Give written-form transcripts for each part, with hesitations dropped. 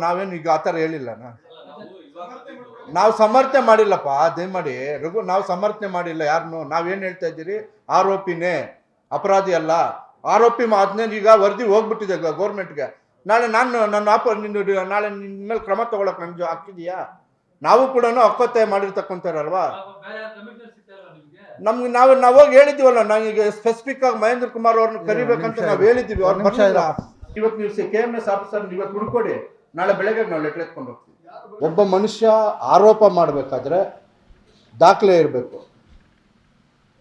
ನಾವೇನು ಈಗ ಆ ಥರ ಹೇಳಿಲ್ಲ. ನಾವು ಸಮರ್ಥನೆ ಮಾಡಿಲ್ಲಪ್ಪ, ದಯಮಾಡಿ ರಘು, ನಾವು ಸಮರ್ಥನೆ ಮಾಡಿಲ್ಲ ಯಾರನ್ನು. ನಾವೇನು ಹೇಳ್ತಾ ಇದ್ದೀರಿ, ಆರೋಪಿನೇ, ಅಪರಾಧಿ ಅಲ್ಲ. ಆರೋಪಿ ಅದನ್ನೇ ಈಗ ವರದಿ ಹೋಗ್ಬಿಟ್ಟಿದೆ ಗೌರ್ಮೆಂಟ್ಗೆ. ನಾಳೆ ನನ್ನ ನಾಳೆ ನಿನ್ನ ಮೇಲೆ ಕ್ರಮ ತಗೊಳಕ್ ನನ್ಗೆ ಹಾಕಿದೀಯಾ? ನಾವು ಕೂಡ ಹಕ್ಕೊತ್ತಾಯ ಮಾಡಿರ್ತಕ್ಕಂಥವ್ರಲ್ವಾ. ನಮ್ಗೆ ನಾವು ಹೋಗಿ ಹೇಳಿದ್ದೀವಲ್ಲ, ನಾವೀಗ ಸ್ಪೆಸಿಫಿಕ್ ಆಗಿ ಮಹೇಂದ್ರ ಕುಮಾರ್ ಅವ್ರನ್ನ ಕರಿಬೇಕಂತ ನಾವು ಹೇಳಿದ್ದೀವಿ. ಅವ್ರು ಬರ್ಲಿಲ್ಲ. ಇವತ್ತು ನೀವು KMS ಆಫೀಸರ್ ಇವತ್ತು ಹುಡ್ಕೊಡಿ, ನಾಳೆ ಬೆಳಗ್ಗೆ ನಾವು ಲೆಟರ್ ಎತ್ಕೊಂಡು ಹೋಗ್ತೀವಿ. ಒಬ್ಬ ಮನುಷ್ಯ ಆರೋಪ ಮಾಡಬೇಕಾದ್ರೆ ದಾಖಲೆ ಇರಬೇಕು.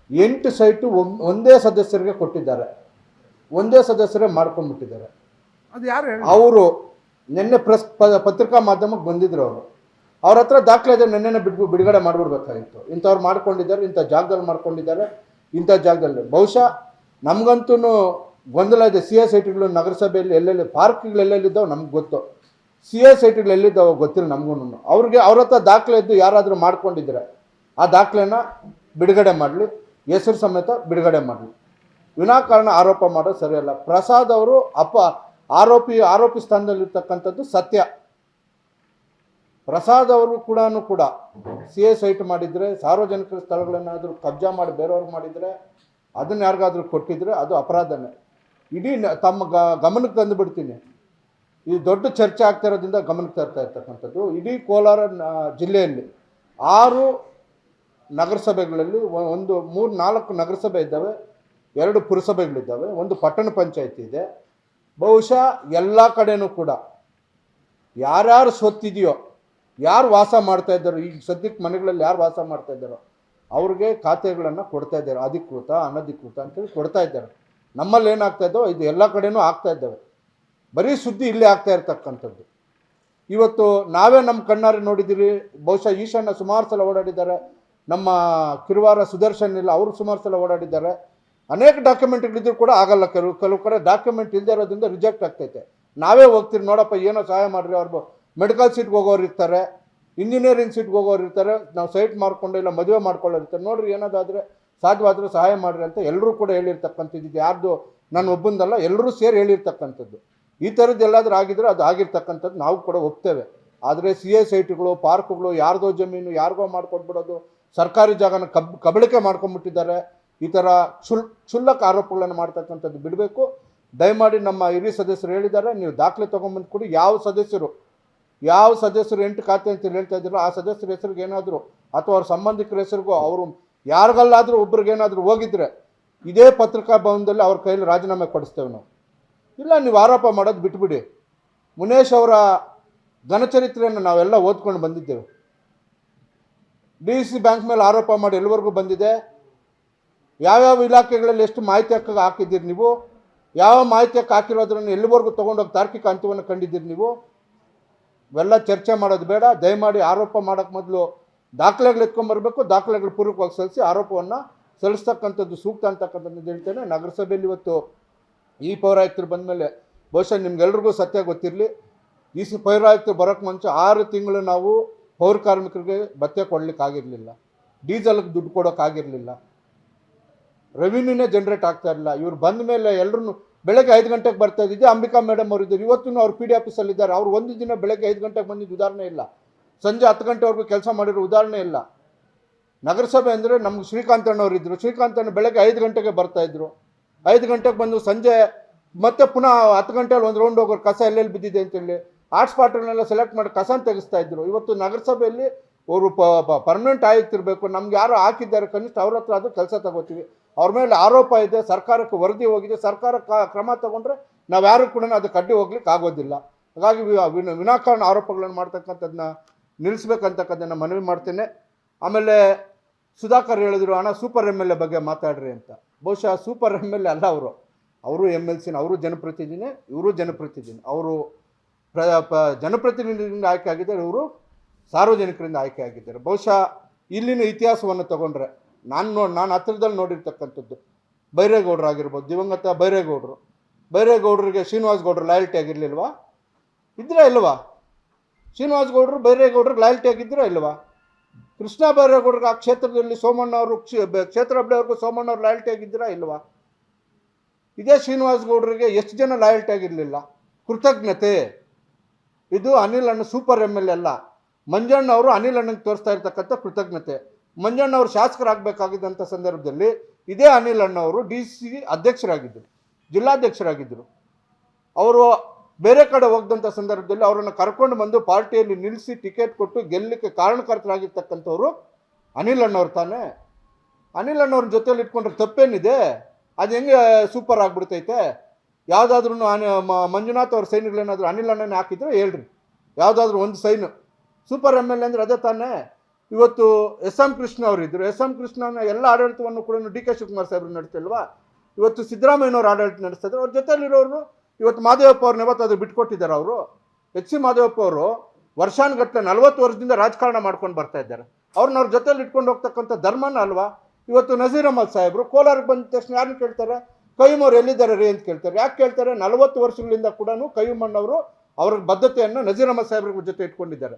8 ಸೈಟು ಒಂದೇ ಸದಸ್ಯರಿಗೆ ಕೊಟ್ಟಿದ್ದಾರೆ, ಒಂದೇ ಸದಸ್ಯರೇ ಮಾಡ್ಕೊಂಡ್ಬಿಟ್ಟಿದ್ದಾರೆ. ಅದು ಯಾರು ಅವರು ನಿನ್ನೆ ಪತ್ರಿಕಾ ಮಾಧ್ಯಮಕ್ಕೆ ಬಂದಿದ್ರು. ಅವ್ರ ಹತ್ರ ದಾಖಲೆ ಇದೆ, ನೆನ್ನೆನೇ ಬಿಡುಗಡೆ ಮಾಡಿಬಿಡ್ಬೇಕಾಗಿತ್ತು. ಇಂಥವ್ರು ಮಾಡ್ಕೊಂಡಿದ್ದಾರೆ, ಇಂಥ ಜಾಗದಲ್ಲಿ ಮಾಡ್ಕೊಂಡಿದ್ದಾರೆ, ಇಂಥ ಜಾಗದಲ್ಲಿ. ಬಹುಶಃ ನಮಗಂತೂ ಗೊಂದಲ ಇದೆ. CA ಸೈಟ್ಗಳು ನಗರಸಭೆಯಲ್ಲಿ ಎಲ್ಲೆಲ್ಲಿ, ಪಾರ್ಕ್ಗಳು ಎಲ್ಲೆಲ್ಲಿದ್ದಾವೆ ನಮ್ಗೆ ಗೊತ್ತು, CA ಸೈಟ್ಗಳು ಎಲ್ಲಿದ್ದಾವೆ ಗೊತ್ತಿಲ್ಲ ನಮಗೂ. ಅವ್ರ ಹತ್ರ ದಾಖಲೆ ಇದ್ದು ಯಾರಾದರೂ ಮಾಡ್ಕೊಂಡಿದ್ರೆ ಆ ದಾಖಲೆನ ಬಿಡುಗಡೆ ಮಾಡಲಿ, ಹೆಸರು ಸಮೇತ ಬಿಡುಗಡೆ ಮಾಡಲಿ. ವಿನಾಕಾರಣ ಆರೋಪ ಮಾಡೋದು ಸರಿಯಲ್ಲ. ಪ್ರಸಾದ್ ಅವರು ಆರೋಪಿ ಸ್ಥಾನದಲ್ಲಿರ್ತಕ್ಕಂಥದ್ದು ಸತ್ಯ. ಪ್ರಸಾದ್ ಅವರು ಕೂಡ CA ಸೈಟ್ ಮಾಡಿದರೆ, ಸಾರ್ವಜನಿಕರ ಸ್ಥಳಗಳನ್ನಾದರೂ ಕಬ್ಜಾ ಮಾಡಿ ಬೇರೆಯವ್ರಿಗೆ ಮಾಡಿದರೆ, ಅದನ್ನು ಯಾರಿಗಾದ್ರೂ ಕೊಟ್ಟಿದ್ರೆ ಅದು ಅಪರಾಧನೇ. ಇಡೀ ತಮ್ಮ ಗಮನಕ್ಕೆ ತಂದು ಬಿಡ್ತೀನಿ. ಇದು ದೊಡ್ಡ ಚರ್ಚೆ ಆಗ್ತಾ ಇರೋದ್ರಿಂದ ಗಮನಕ್ಕೆ ತರ್ತಾ ಇರ್ತಕ್ಕಂಥದ್ದು. ಇಡೀ ಕೋಲಾರ ಜಿಲ್ಲೆಯಲ್ಲಿ 6 ನಗರಸಭೆಗಳಲ್ಲಿ 3-4 ನಗರಸಭೆ ಇದ್ದಾವೆ, 2 ಪುರಸಭೆಗಳಿದ್ದಾವೆ, 1 ಪಟ್ಟಣ ಪಂಚಾಯತಿ ಇದೆ. ಬಹುಶಃ ಎಲ್ಲ ಕಡೆನೂ ಕೂಡ ಯಾರ್ಯಾರು ಸ್ವತ್ತಿದೆಯೋ, ಯಾರು ವಾಸ ಮಾಡ್ತಾ ಇದ್ದಾರೋ, ಈಗ ಸದ್ಯಕ್ಕೆ ಮನೆಗಳಲ್ಲಿ ಯಾರು ವಾಸ ಮಾಡ್ತಾ ಇದ್ದಾರೋ ಅವ್ರಿಗೆ ಖಾತೆಗಳನ್ನು ಕೊಡ್ತಾ ಇದ್ದಾರೆ. ಅಧಿಕೃತ ಅನಧಿಕೃತ ಅಂತೇಳಿ ಕೊಡ್ತಾ ಇದ್ದಾರೆ. ನಮ್ಮಲ್ಲಿ ಏನಾಗ್ತಾ ಇದ್ದೋ ಇದು ಎಲ್ಲ ಕಡೆನೂ ಆಗ್ತಾ ಇದ್ದಾವೆ. ಬರೀ ಸುದ್ದಿ ಇಲ್ಲೇ ಆಗ್ತಾ ಇರ್ತಕ್ಕಂಥದ್ದು. ಇವತ್ತು ನಾವೇ ನಮ್ಮ ಕಣ್ಣಾರೆ ನೋಡಿದ್ದೀರಿ. ಬಹುಶಃ ಈಶಾನ್ಯ ಸುಮಾರು ಸಲ ಓಡಾಡಿದ್ದಾರೆ, ನಮ್ಮ ಕಿರುವಾರ ಸುದರ್ಶನ್ ಇಲ್ಲ, ಅವರು ಸುಮಾರು ಸಲ ಓಡಾಡಿದ್ದಾರೆ. ಅನೇಕ ಡಾಕ್ಯುಮೆಂಟ್ಗಳಿದ್ರು ಕೂಡ ಆಗಲ್ಲ. ಕೆಲವು ಕಡೆ ಡಾಕ್ಯುಮೆಂಟ್ ಇಲ್ಲದೆ ಇರೋದ್ರಿಂದ ರಿಜೆಕ್ಟ್ ಆಗ್ತೈತೆ. ನಾವೇ ಹೋಗ್ತೀರಿ, ನೋಡಪ್ಪ ಏನೋ ಸಹಾಯ ಮಾಡಿರಿ. ಅವ್ರು ಮೆಡಿಕಲ್ ಸೀಟ್ಗೆ ಹೋಗೋರು ಇರ್ತಾರೆ, ಇಂಜಿನಿಯರಿಂಗ್ ಸೀಟ್ಗೆ ಹೋಗೋರು ಇರ್ತಾರೆ, ನಾವು ಸೈಟ್ ಮಾಡ್ಕೊಂಡು ಇಲ್ಲ ಮದುವೆ ಮಾಡ್ಕೊಳ್ಳೋರಿರ್ತಾರೆ. ನೋಡ್ರಿ ಏನಾದಾದರೆ ಸಾಧ್ಯವಾದರೆ ಸಹಾಯ ಮಾಡಿರಿ ಅಂತ ಎಲ್ಲರೂ ಕೂಡ ಹೇಳಿರ್ತಕ್ಕಂಥದ್ದು. ಯಾರ್ದು ನಾನು ಒಬ್ಬಂದಲ್ಲ, ಎಲ್ಲರೂ ಸೇರಿ ಹೇಳಿರ್ತಕ್ಕಂಥದ್ದು. ಈ ಥರದ್ದು ಎಲ್ಲಾದರೂ ಆಗಿದ್ರೆ ಅದು ಆಗಿರ್ತಕ್ಕಂಥದ್ದು ನಾವು ಕೂಡ ಒಪ್ತೇವೆ. ಆದರೆ CA ಸೈಟ್ಗಳು, ಪಾರ್ಕ್ಗಳು, ಯಾರ್ದೋ ಜಮೀನು ಯಾರಿಗೋ ಮಾಡ್ಕೊಟ್ಬಿಡೋದು, ಸರ್ಕಾರಿ ಜಾಗನ ಕಬಳಿಕೆ ಮಾಡ್ಕೊಂಡ್ಬಿಟ್ಟಿದ್ದಾರೆ, ಈ ಥರ ಕ್ಷುಲ್ಲಕ ಆರೋಪಗಳನ್ನು ಮಾಡ್ತಕ್ಕಂಥದ್ದು ಬಿಡಬೇಕು. ದಯಮಾಡಿ ನಮ್ಮ ಹಿರಿಯ ಸದಸ್ಯರು ಹೇಳಿದ್ದಾರೆ, ನೀವು ದಾಖಲೆ ತೊಗೊಂಬಂದು ಕೊಡಿ. ಯಾವ ಸದಸ್ಯರು 8 ಖಾತೆ ಅಂತ ಹೇಳ್ತಾ ಇದ್ರು, ಆ ಸದಸ್ಯರ ಹೆಸರಿಗೆ ಏನಾದರೂ ಅಥವಾ ಅವ್ರ ಸಂಬಂಧಿಕರ ಹೆಸರಿಗೂ ಅವರು ಯಾರಿಗಲ್ಲಾದರೂ ಒಬ್ರಿಗೇನಾದರೂ ಹೋಗಿದ್ರೆ ಇದೇ ಪತ್ರಿಕಾ ಭವನದಲ್ಲಿ ಅವ್ರ ಕೈಯಲ್ಲಿ ರಾಜೀನಾಮೆ ಕೊಡಿಸ್ತೇವೆ ನಾವು. ಇಲ್ಲ ನೀವು ಆರೋಪ ಮಾಡೋದು ಬಿಟ್ಬಿಡಿ. ಮುನೇಶ್ ಅವರ ಘನಚರಿತ್ರೆಯನ್ನು ನಾವೆಲ್ಲ ಓದ್ಕೊಂಡು ಬಂದಿದ್ದೇವೆ. DCC ಬ್ಯಾಂಕ್ ಮೇಲೆ ಆರೋಪ ಮಾಡಿ ಎಲ್ಲಿವರೆಗೂ ಬಂದಿದೆ, ಯಾವ್ಯಾವ ಇಲಾಖೆಗಳಲ್ಲಿ ಎಷ್ಟು ಮಾಹಿತಿ ಹಕ್ಕಾಗಿ ಹಾಕಿದ್ದೀರಿ ನೀವು, ಯಾವ ಮಾಹಿತಿ ಹಕ್ಕು ಹಾಕಿರೋದ್ರನ್ನು ಎಲ್ಲಿವರೆಗೂ ತೊಗೊಂಡೋಗಿ ತಾರ್ಕಿಕ ಅಂತ್ಯವನ್ನು ಕಂಡಿದ್ದೀರಿ ನೀವು. ಇವೆಲ್ಲ ಚರ್ಚೆ ಮಾಡೋದು ಬೇಡ. ದಯಮಾಡಿ ಆರೋಪ ಮಾಡೋಕ್ಕೆ ಮೊದಲು ದಾಖಲೆಗಳು ಎತ್ಕೊಂಡ್ಬರ್ಬೇಕು, ದಾಖಲೆಗಳು ಪೂರ್ವಕವಾಗಿ ಸಲ್ಲಿಸಿ ಆರೋಪವನ್ನು ಸಲ್ಲಿಸ್ತಕ್ಕಂಥದ್ದು ಸೂಕ್ತ ಅಂತಕ್ಕಂಥದ್ದು ಹೇಳ್ತೇನೆ. ನಗರಸಭೆಯಲ್ಲಿ ಇವತ್ತು ಈ ಪೌರಾಯುಕ್ತರು ಬಂದ ಮೇಲೆ ಬಹುಶಃ ನಿಮ್ಗೆಲ್ರಿಗೂ ಸತ್ಯ ಗೊತ್ತಿರಲಿ, ಈ ಪೌರಾಯುಕ್ತರು ಬರೋಕ್ಕೆ ಮುಂಚೆ 6 ತಿಂಗಳು ನಾವು ಪೌರ ಕಾರ್ಮಿಕರಿಗೆ ಭತ್ಯೆ ಕೊಡಲಿಕ್ಕಾಗಿರಲಿಲ್ಲ, ಡೀಸೆಲ್ಗೆ ದುಡ್ಡು ಕೊಡೋಕ್ಕಾಗಿರಲಿಲ್ಲ, ರೆವಿನ್ಯೂನೇ ಜನ್ರೇಟ್ ಆಗ್ತಾ ಇರಲಿಲ್ಲ. ಇವ್ರು ಬಂದ ಮೇಲೆ ಎಲ್ಲರೂ ಬೆಳಗ್ಗೆ 5 ಗಂಟೆಗೆ ಬರ್ತಾ ಇದ್ದಿದ್ದು. ಅಂಬಿಕಾ ಮೇಡಮ್ ಅವರು ಇದ್ದರು, ಇವತ್ತು ಅವ್ರು PD ಆಫೀಸಲ್ಲಿದ್ದಾರೆ. ಅವ್ರು ಒಂದು ದಿನ ಬೆಳಗ್ಗೆ 5 ಗಂಟೆಗೆ ಬಂದಿದ್ದು ಉದಾಹರಣೆ ಇಲ್ಲ, ಸಂಜೆ 10 ಗಂಟೆವರೆಗೂ ಕೆಲಸ ಮಾಡಿರೋ ಉದಾಹರಣೆ ಇಲ್ಲ. ನಗರಸಭೆ ಅಂದರೆ ನಮ್ಗೆ ಶ್ರೀಕಾಂತಣ್ಣವ್ರು ಇದ್ದರು, ಶ್ರೀಕಾಂತಣ್ಣ ಬೆಳಗ್ಗೆ 5 ಗಂಟೆಗೆ ಬರ್ತಾಯಿದ್ರು, 5 ಗಂಟೆಗೆ ಬಂದು ಸಂಜೆ ಮತ್ತೆ ಪುನಃ 10 ಗಂಟೆಯಲ್ಲಿ ಒಂದು ರೌಂಡ್ ಹೋಗೋರು ಕಸ ಎಲ್ಲೆಲ್ಲಿ ಬಿದ್ದಿದೆ ಅಂತೇಳಿ ಹಾಟ್ಸ್ಪಾಟ್ಗಳನ್ನೆಲ್ಲ ಸೆಲೆಕ್ಟ್ ಮಾಡಿ ಕಸ ಅಂತ ತೆಗೆಸ್ತಾ ಇದ್ರು. ಇವತ್ತು ನಗರಸಭೆಯಲ್ಲಿ ಅವರು ಪರ್ಮನೆಂಟ್ ಆಯುಕ್ತಿರಬೇಕು. ನಮ್ಗೆ ಯಾರು ಹಾಕಿದ್ದಾರೆ ಕನಿಷ್ಠ ಅವ್ರ ಹತ್ರ ಅದು ಕೆಲಸ ತಗೋತೀವಿ. ಅವ್ರ ಮೇಲೆ ಆರೋಪ ಇದೆ, ಸರ್ಕಾರಕ್ಕೆ ವರದಿ ಹೋಗಿದೆ, ಸರ್ಕಾರ ಕ್ರಮ ತಗೊಂಡ್ರೆ ನಾವು ಯಾರು ಕೂಡ ಅದಕ್ಕೆ ಅಡ್ಡಿ ಹೋಗ್ಲಿಕ್ಕೆ ಆಗೋದಿಲ್ಲ. ಹಾಗಾಗಿ ವಿನಾಕಾರಣ ಆರೋಪಗಳನ್ನು ಮಾಡ್ತಕ್ಕಂಥದ್ದನ್ನ ನಿಲ್ಲಿಸ್ಬೇಕಂತಕ್ಕದ್ದನ್ನು ಮನವಿ ಮಾಡ್ತೇನೆ. ಆಮೇಲೆ ಸುಧಾಕರ್ ಹೇಳಿದ್ರು, ಅಣ್ಣ ಸೂಪರ್ MLA ಬಗ್ಗೆ ಮಾತಾಡ್ರಿ ಅಂತ. ಬಹುಶಃ ಸೂಪರ್ MLA ಅಲ್ಲ ಅವರು MLCನ, ಅವರು ಜನಪ್ರತಿನಿಧಿನೇ, ಇವರು ಜನಪ್ರತಿನಿಧಿ. ಅವರು ಜನಪ್ರತಿನಿಧಿಯಿಂದ ಆಯ್ಕೆ ಆಗಿದ್ದಾರೆ, ಇವರು ಸಾರ್ವಜನಿಕರಿಂದ ಆಯ್ಕೆ ಆಗಿದ್ದಾರೆ. ಬಹುಶಃ ಇಲ್ಲಿನ ಇತಿಹಾಸವನ್ನು ತಗೊಂಡ್ರೆ ನಾನು ಹತ್ತಿರದಲ್ಲಿ ನೋಡಿರ್ತಕ್ಕಂಥದ್ದು ಬೈರೇಗೌಡರಾಗಿರ್ಬೋದು, ದಿವಂಗತ ಬೈರೇಗೌಡರಿಗೆ ಶ್ರೀನಿವಾಸ್ ಗೌಡರು ಲಾಯಲ್ಟಿ ಆಗಿರಲಿಲ್ವಾ? ಇದ್ರಾ ಇಲ್ವಾ? ಶ್ರೀನಿವಾಸ್ ಗೌಡರು ಬೈರೇಗೌಡರಿಗೆ ಲಾಯಲ್ಟಿ ಆಗಿದ್ರಾ ಇಲ್ವಾ? ಕೃಷ್ಣ ಬೈರೇಗೌಡರಿಗೆ ಆ ಕ್ಷೇತ್ರದಲ್ಲಿ ಸೋಮಣ್ಣವರು ಕ್ಷೇತ್ರ ಹಬ್ಳೆಯವ್ರಿಗೂ ಸೋಮಣ್ಣವ್ರು ಲಾಯಲ್ಟಿ ಆಗಿದ್ದೀರಾ ಇಲ್ವಾ? ಇದೇ ಶ್ರೀನಿವಾಸ್ ಗೌಡರಿಗೆ ಎಷ್ಟು ಜನ ಲಾಯಲ್ಟಿ ಆಗಿರಲಿಲ್ಲ. ಕೃತಜ್ಞತೆ. ಇದು ಅನಿಲ್ ಅಣ್ಣ ಸೂಪರ್ MLA ಅಲ್ಲ, ಮಂಜಣ್ಣ ಅವರು ಅನಿಲ್ ಅಣ್ಣಂಗೆ ತೋರಿಸ್ತಾ ಇರ್ತಕ್ಕಂಥ ಕೃತಜ್ಞತೆ. ಮಂಜಣ್ಣ ಅವರು ಶಾಸಕರಾಗಬೇಕಾಗಿದ್ದಂಥ ಸಂದರ್ಭದಲ್ಲಿ ಇದೇ ಅನಿಲ್ ಅಣ್ಣ ಅವರು DC ಅಧ್ಯಕ್ಷರಾಗಿದ್ದರು, ಜಿಲ್ಲಾಧ್ಯಕ್ಷರಾಗಿದ್ದರು. ಅವರು ಬೇರೆ ಕಡೆ ಹೋಗದಂಥ ಸಂದರ್ಭದಲ್ಲಿ ಅವರನ್ನು ಕರ್ಕೊಂಡು ಬಂದು ಪಾರ್ಟಿಯಲ್ಲಿ ನಿಲ್ಲಿಸಿ ಟಿಕೆಟ್ ಕೊಟ್ಟು ಗೆಲ್ಲಲಿಕ್ಕೆ ಕಾರಣಕರ್ತರಾಗಿರ್ತಕ್ಕಂಥವ್ರು ಅನಿಲ್ ಅಣ್ಣವ್ರು ತಾನೇ. ಅನಿಲ್ ಅಣ್ಣವ್ರ ಜೊತೆಯಲ್ಲಿ ಇಟ್ಕೊಂಡ್ರೆ ತಪ್ಪೇನಿದೆ? ಅದು ಹೆಂಗೆ ಸೂಪರ್ ಆಗಿಬಿಡ್ತೈತೆ? ಯಾವುದಾದ್ರೂ ಮಂಜುನಾಥ್ ಅವ್ರ ಸೈನ್ಗಳೇನಾದರೂ ಅನಿಲ್ ಅಣ್ಣನೇ ಹಾಕಿದ್ರೆ ಹೇಳ್ರಿ, ಯಾವುದಾದ್ರೂ ಒಂದು ಸೈನು. ಸೂಪರ್ MLA ಅಂದರೆ ಅದೇ ತಾನೇ. ಇವತ್ತು SM ಕೃಷ್ಣ ಅವರಿದ್ದರು. SM ಕೃಷ್ಣನ ಎಲ್ಲ ಆಡಳಿತವನ್ನು ಕೂಡ DK ಶಿವಕುಮಾರ್ ಸಾಹೇಬ್ರು ನಡೆಸ್ತಿಲ್ವಾ? ಇವತ್ತು ಸಿದ್ದರಾಮಯ್ಯನವ್ರು ಆಡಳಿತ ನಡೆಸ್ತಿದ್ರು. ಅವ್ರ ಜೊತೆಯಲ್ಲಿರೋರು ಇವತ್ತು ಮಾದೇವಪ್ಪ ಅವ್ರನ್ನ ಯಾವತ್ತಾದ್ರೂ ಬಿಟ್ಕೊಟ್ಟಿದ್ದಾರೆ ಅವರು? HC ಮಾದೇವಪ್ಪ ಅವರು ವರ್ಷಾನುಗಟ್ಟಲೆ 40 ವರ್ಷದಿಂದ ರಾಜಕಾರಣ ಮಾಡ್ಕೊಂಡು ಬರ್ತಾ ಇದ್ದಾರೆ. ಅವ್ರ ಜೊತೆಲಿ ಇಟ್ಕೊಂಡು ಹೋಗ್ತಕ್ಕಂಥ ಧರ್ಮನ ಅಲ್ವಾ? ಇವತ್ತು ನಜೀರ್ ಅಹಮದ್ ಸಾಹೇಬರು ಕೋಲಾರಕ್ಕೆ ಬಂದ ತಕ್ಷಣ ಯಾರನ್ನ ಕೇಳ್ತಾರೆ? ಕಯ್ಯೂಮ್ ಅವ್ರು ಎಲ್ಲಿದ್ದಾರೆ ರೀ ಅಂತ ಕೇಳ್ತಾರೆ. ಯಾಕೆ ಕೇಳ್ತಾರೆ? 40 ವರ್ಷಗಳಿಂದ ಕೂಡ ಕಯ್ಯೂಮ್ ಅಣ್ಣವರು ಅವ್ರ ಬದ್ಧತೆಯನ್ನು ನಜೀರ್ ಅಹಮದ್ ಸಾಹೇಬ್ರ ಜೊತೆ ಇಟ್ಕೊಂಡಿದ್ದಾರೆ.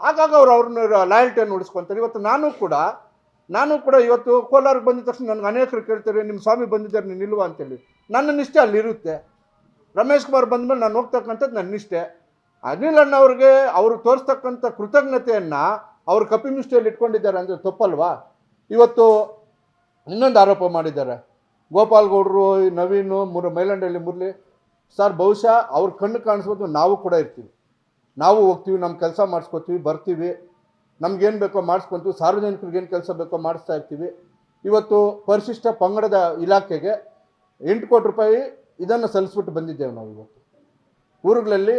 ಹಾಗಾಗಿ ಅವ್ರನ್ನ ಲಾಯಲ್ಟಿಯನ್ನು ಉಳಿಸ್ಕೊತಾರೆ. ಇವತ್ತು ನಾನು ಕೂಡ ಇವತ್ತು ಕೋಲಾರಕ್ಕೆ ಬಂದ ತಕ್ಷಣ ನನಗೆ ಅನೇಕರು ಕೇಳ್ತಾರೆ, ನಿಮ್ಮ ಸ್ವಾಮಿ ಬಂದಿದ್ದಾರೆ ನೀನು ನಿಲ್ವಾ ಅಂತೇಳಿ. ನನ್ನ ನಿಷ್ಠೆ ಅಲ್ಲಿರುತ್ತೆ. ರಮೇಶ್ ಕುಮಾರ್ ಬಂದಮೇಲೆ ನಾನು ಹೋಗ್ತಕ್ಕಂಥದ್ದು ನನ್ನ ನಿಷ್ಠೆ. ಅನಿಲ್ ಅಣ್ಣ ಅವ್ರಿಗೆ ಅವರು ತೋರಿಸ್ತಕ್ಕಂಥ ಕೃತಜ್ಞತೆಯನ್ನು ಅವರು ಕಪಿಮುಷ್ಟಿಯಲ್ಲಿ ಇಟ್ಕೊಂಡಿದ್ದಾರೆ ಅಂದರೆ ತಪ್ಪಲ್ವಾ? ಇವತ್ತು ಇನ್ನೊಂದು ಆರೋಪ ಮಾಡಿದ್ದಾರೆ ಗೋಪಾಲ್ ಗೌಡರು, ನವೀನು, ಮೈಲಂಡಳ್ಳಿ ಮುರಳಿ ಸರ್. ಬಹುಶಃ ಅವ್ರ ಕಣ್ಣು ಕಾಣಿಸ್ಬೋದು, ನಾವು ಕೂಡ ಇರ್ತೀವಿ, ನಾವು ಹೋಗ್ತೀವಿ, ನಮ್ಮ ಕೆಲಸ ಮಾಡಿಸ್ಕೊತೀವಿ, ಬರ್ತೀವಿ, ನಮ್ಗೇನು ಬೇಕೋ ಮಾಡಿಸ್ಕೊತೀವಿ, ಸಾರ್ವಜನಿಕರಿಗೆ ಏನು ಕೆಲಸ ಬೇಕೋ ಮಾಡಿಸ್ತಾ ಇರ್ತೀವಿ. ಇವತ್ತು ಪರಿಶಿಷ್ಟ ಪಂಗಡದ ಇಲಾಖೆಗೆ 8 ಕೋಟಿ ರೂಪಾಯಿ ಇದನ್ನು ಸಲ್ಲಿಸ್ಬಿಟ್ಟು ಬಂದಿದ್ದೇವೆ ನಾವು. ಇವತ್ತು ಊರುಗಳಲ್ಲಿ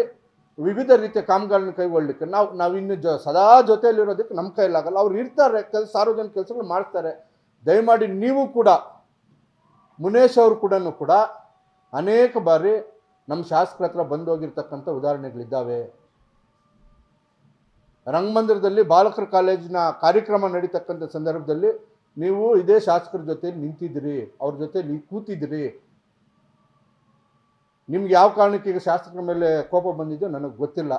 ವಿವಿಧ ರೀತಿಯ ಕಾಮಗಾರಿನ ಕೈಗೊಳ್ಳಲಿಕ್ಕೆ ನಾವು ಇನ್ನು ಸದಾ ಜೊತೆಯಲ್ಲಿರೋದಕ್ಕೆ ನಮ್ಮ ಕೈಲಾಗಲ್ಲ. ಅವ್ರು ಇರ್ತಾರೆ, ಸಾರ್ವಜನಿಕ ಕೆಲಸಗಳು ಮಾಡ್ತಾರೆ. ದಯಮಾಡಿ ನೀವು ಕೂಡ, ಮುನೇಶ್ ಅವರು ಕೂಡ ಅನೇಕ ಬಾರಿ ನಮ್ಮ ಶಾಸಕರ ಹತ್ರ ಬಂದೋಗಿರ್ತಕ್ಕಂಥ ಉದಾಹರಣೆಗಳಿದ್ದಾವೆ. ರಂಗಮಂದಿರದಲ್ಲಿ ಬಾಲಕರ ಕಾಲೇಜಿನ ಕಾರ್ಯಕ್ರಮ ನಡೀತಕ್ಕಂಥ ಸಂದರ್ಭದಲ್ಲಿ ನೀವು ಇದೇ ಶಾಸಕರ ಜೊತೆಲಿ ನಿಂತಿದ್ದೀರಿ, ಅವ್ರ ಜೊತೆಲಿ ಕೂತಿದ್ದೀರಿ. ನಿಮ್ಗೆ ಯಾವ ಕಾರಣಕ್ಕೆ ಈಗ ಶಾಸಕರ ಮೇಲೆ ಕೋಪ ಬಂದಿದೆಯೋ ನನಗೆ ಗೊತ್ತಿಲ್ಲ.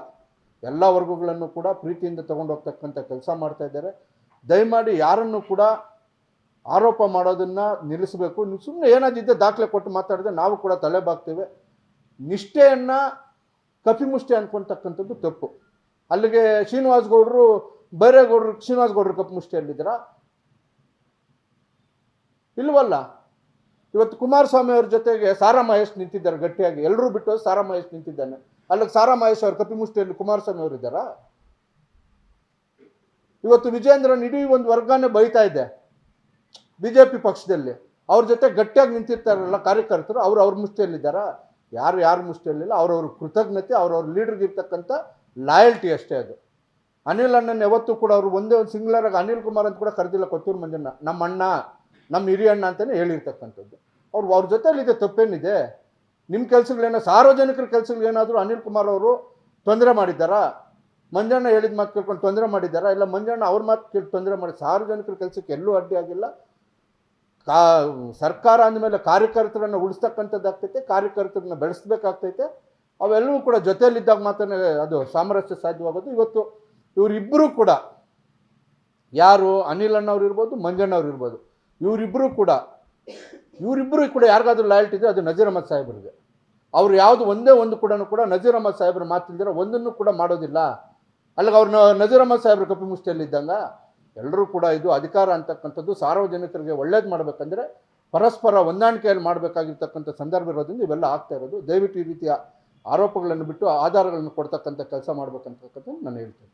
ಎಲ್ಲ ವರ್ಗಗಳನ್ನು ಕೂಡ ಪ್ರೀತಿಯಿಂದ ತಗೊಂಡು ಹೋಗ್ತಕ್ಕಂಥ ಕೆಲಸ ಮಾಡ್ತಾ ಇದ್ದಾರೆ. ದಯಮಾಡಿ ಯಾರನ್ನು ಕೂಡ ಆರೋಪ ಮಾಡೋದನ್ನು ನಿಲ್ಲಿಸಬೇಕು. ನೀವು ಸುಮ್ಮನೆ ಏನಾದಿದ್ದೆ ದಾಖಲೆ ಕೊಟ್ಟು ಮಾತಾಡಿದ್ರೆ ನಾವು ಕೂಡ ತಲೆ ಬಾಗ್ತೇವೆ. ನಿಷ್ಠೆಯನ್ನು ಕಪಿಮುಷ್ಟಿ ಅನ್ಕೊಳ್ತಕ್ಕಂಥದ್ದು ತಪ್ಪು. ಅಲ್ಲಿಗೆ ಶ್ರೀನಿವಾಸ್ ಗೌಡರು, ಬೈರೇಗೌಡರು ಶ್ರೀನಿವಾಸ್ ಗೌಡರು ಕಪಿಮುಷ್ಟಿಯಲ್ಲಿದ್ದೀರಾ? ಇಲ್ವಲ್ಲ. ಇವತ್ತು ಕುಮಾರಸ್ವಾಮಿ ಅವ್ರ ಜೊತೆಗೆ ಸಾರಾ ಮಹೇಶ್ ನಿಂತಿದ್ದಾರೆ ಗಟ್ಟಿಯಾಗಿ. ಎಲ್ಲರೂ ಬಿಟ್ಟು ಸಾರಾ ಮಹೇಶ್ ನಿಂತಿದ್ದಾನೆ. ಅಲ್ಲಿಗೆ ಸಾರಾ ಮಹೇಶ್ ಅವ್ರ ಕಪಿಮುಷ್ಟಿಯಲ್ಲಿ ಕುಮಾರಸ್ವಾಮಿ ಅವರು ಇದ್ದಾರಾ? ಇವತ್ತು ವಿಜೇಂದ್ರನ್ ಇಡೀ ಒಂದು ವರ್ಗನೇ ಬೈತಾ ಇದೆ BJP ಪಕ್ಷದಲ್ಲಿ. ಅವ್ರ ಜೊತೆ ಗಟ್ಟಿಯಾಗಿ ನಿಂತಿರ್ತಾರಲ್ಲ ಕಾರ್ಯಕರ್ತರು, ಅವ್ರ ಮುಷ್ಟಿಯಲ್ಲಿದ್ದಾರಾ? ಯಾರು ಮುಷ್ಟಿಯಲ್ಲಿಲ್ಲ. ಅವ್ರವ್ರ ಕೃತಜ್ಞತೆ, ಅವ್ರವ್ರ ಲೀಡರ್ಗೆ ಇರ್ತಕ್ಕಂಥ ಲಾಯಲ್ಟಿ ಅಷ್ಟೇ ಅದು. ಅನಿಲ್ ಅಣ್ಣನ ಯಾವತ್ತೂ ಕೂಡ ಅವರು ಒಂದೇ ಒಂದು ಸಿಂಗ್ಯುಲರ್ ಆಗಿ ಅನಿಲ್ ಕುಮಾರ್ ಅಂತ ಕೂಡ ಕರೆದಿಲ್ಲ. ಕೊತ್ತೂರು ಮಂಜಣ್ಣ ನಮ್ಮ ಅಣ್ಣ, ನಮ್ಮ ಹಿರಿಯ ಅಣ್ಣ ಅಂತಲೇ ಹೇಳಿರ್ತಕ್ಕಂಥದ್ದು. ಅವ್ರ ಜೊತೆಯಲ್ಲಿದೆ, ತಪ್ಪೇನಿದೆ? ನಿಮ್ಮ ಕೆಲಸಗಳೇನೋ, ಸಾರ್ವಜನಿಕರ ಕೆಲಸಗಳೇನಾದರೂ ಅನಿಲ್ ಕುಮಾರ್ ಅವರು ತೊಂದರೆ ಮಾಡಿದ್ದಾರಾ? ಮಂಜಣ್ಣ ಹೇಳಿದ ಮಾತು ಕೇಳ್ಕೊಂಡು ತೊಂದರೆ ಮಾಡಿದ್ದಾರಾ? ಇಲ್ಲ ಮಂಜಣ್ಣ ಅವ್ರ ಮಾತು ಕೇಳಿ ತೊಂದರೆ ಮಾಡಿ? ಸಾರ್ವಜನಿಕರ ಕೆಲಸಕ್ಕೆ ಎಲ್ಲೂ ಅಡ್ಡಿ ಆಗಿಲ್ಲ. ಸರ್ಕಾರ ಅಂದಮೇಲೆ ಕಾರ್ಯಕರ್ತರನ್ನು ಉಳಿಸ್ತಕ್ಕಂಥದ್ದಾಗ್ತೈತೆ, ಕಾರ್ಯಕರ್ತರನ್ನ ಬೆಳೆಸಬೇಕಾಗ್ತೈತೆ. ಅವೆಲ್ಲವೂ ಕೂಡ ಜೊತೆಯಲ್ಲಿದ್ದಾಗ ಮಾತ್ರ ಅದು ಸಾಮರಸ್ಯ ಸಾಧ್ಯವಾಗೋದು. ಇವತ್ತು ಇವರಿಬ್ಬರೂ ಕೂಡ, ಯಾರು ಅನಿಲ್ ಅಣ್ಣವ್ರು ಇರ್ಬೋದು, ಮಂಜಣ್ಣವ್ರು ಇರ್ಬೋದು, ಇವರಿಬ್ಬರು ಕೂಡ ಯಾರಿಗಾದ್ರೂ ಲಾಯಲ್ಟಿ ಇದೆ, ಅದು ನಜೀರ್ ಅಹಮದ್ ಸಾಹೇಬ್ರಿಗೆ. ಅವ್ರು ಯಾವುದು ಒಂದೇ ಒಂದು ಕೂಡ ನಜೀರ್ ಅಹಮದ್ ಸಾಹೇಬ್ರ ಮಾತಿಲ್ದಿರ ಒಂದನ್ನು ಕೂಡ ಮಾಡೋದಿಲ್ಲ. ಅಲ್ಲಿಗೆ ಅವ್ರನ್ನ ನಜೀರ್ ಅಹಮದ್ ಸಾಹೇಬ್ರ ಕಪಿಮುಷ್ಟಿಯಲ್ಲಿದ್ದಂಗ ಎಲ್ಲರೂ ಕೂಡ ಇದು ಅಧಿಕಾರ ಅಂತಕ್ಕಂಥದ್ದು ಸಾರ್ವಜನಿಕರಿಗೆ ಒಳ್ಳೇದು ಮಾಡಬೇಕಂದ್ರೆ ಪರಸ್ಪರ ಹೊಂದಾಣಿಕೆಯಲ್ಲಿ ಮಾಡಬೇಕಾಗಿರ್ತಕ್ಕಂಥ ಸಂದರ್ಭ ಇರೋದ್ರಿಂದ ಇವೆಲ್ಲ ಆಗ್ತಾ ಇರೋದು. ದಯವಿಟ್ಟು ಈ ರೀತಿಯ ಆರೋಪಗಳನ್ನು ಬಿಟ್ಟು ಆಧಾರಗಳನ್ನು ಕೊಡ್ತಕ್ಕಂಥ ಕೆಲಸ ಮಾಡಬೇಕಂತಕ್ಕಂಥದ್ದು ನಾನು ಹೇಳ್ತೇನೆ.